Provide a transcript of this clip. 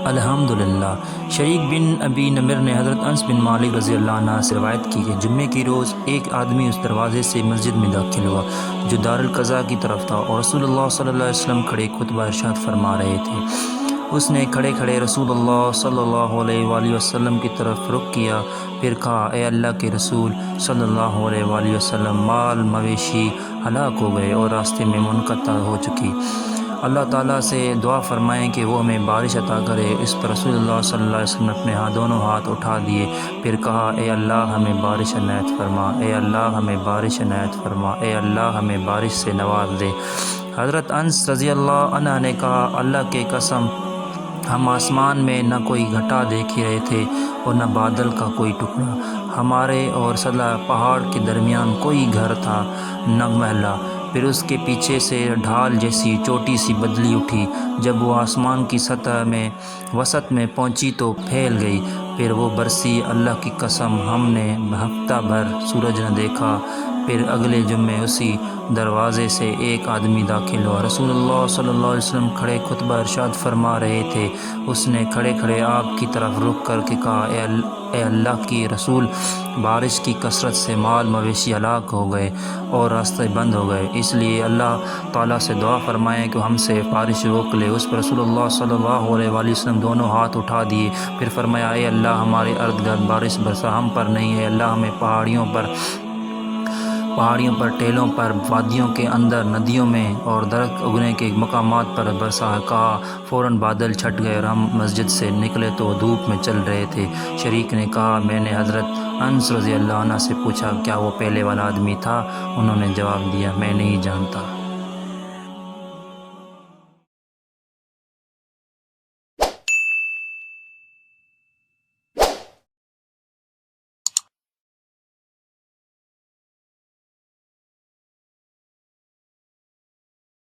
الحمدللہ۔ شریک بن ابی نمر نے حضرت انس بن مالک رضی اللہ عنہ سے روایت کی کہ جمعے کی روز ایک آدمی اس دروازے سے مسجد میں داخل ہوا جو دارالقضا کی طرف تھا، اور رسول اللہ صلی اللہ علیہ وسلم کھڑے خطبہ ارشاد فرما رہے تھے۔ اس نے کھڑے کھڑے رسول اللہ صلی اللہ علیہ وآلہ وسلم کی طرف رخ کیا، پھر کہا، اے اللہ کے رسول صلی اللہ علیہ وآلہ وسلم، مال مویشی ہلاک ہو گئے اور راستے میں منقطع ہو چکی۔ اللہ تعالیٰ سے دعا فرمائیں کہ وہ ہمیں بارش عطا کرے۔ اس پر رسول اللہ صلی اللہ علیہ وسلم نے اپنے دونوں ہاتھ اٹھا دیے، پھر کہا، اے اللہ ہمیں بارش عنایت فرما، اے اللہ ہمیں بارش عنایت فرما، اے اللہ ہمیں بارش سے نواز دے۔ حضرت انس رضی اللہ عنہ نے کہا، اللہ کی قسم، ہم آسمان میں نہ کوئی گھٹا دیکھ ہی رہے تھے اور نہ بادل کا کوئی ٹکڑا۔ ہمارے اور سلا پہاڑ کے درمیان کوئی گھر تھا نہ محلہ۔ پھر اس کے پیچھے سے ڈھال جیسی چھوٹی سی بدلی اٹھی، جب وہ آسمان کی سطح میں وسط میں پہنچی تو پھیل گئی، پھر وہ برسی۔ اللہ کی قسم، ہم نے ہفتہ بھر سورج نہ دیکھا۔ پھر اگلے جمعے اسی دروازے سے ایک آدمی داخل ہوا، رسول اللہ صلی اللہ علیہ وسلم کھڑے خطبہ ارشاد فرما رہے تھے۔ اس نے کھڑے کھڑے آپ کی طرف رخ کر کے کہا، اے اللہ کی رسول، بارش کی کثرت سے مال مویشی ہلاک ہو گئے اور راستے بند ہو گئے، اس لیے اللہ تعالیٰ سے دعا فرمائیں کہ ہم سے بارش روک لے۔ اس پر رسول اللہ صلی اللہ علیہ وآلہ وسلم دونوں ہاتھ اٹھا دیے، پھر فرمایا، اے اللہ ہمارے ارد گرد بارش برسا، ہم پر نہیں ہے۔ اللہ ہمیں پہاڑیوں پر، ٹیلوں پر، وادیوں کے اندر، ندیوں میں اور درخت اگنے کے مقامات پر برسا۔ کہا، فوراً بادل چھٹ گئے اور ہم مسجد سے نکلے تو دھوپ میں چل رہے تھے۔ شریک نے کہا، میں نے حضرت انس رضی اللہ عنہ سے پوچھا، کیا وہ پہلے والا آدمی تھا؟ انہوں نے جواب دیا، میں نہیں جانتا۔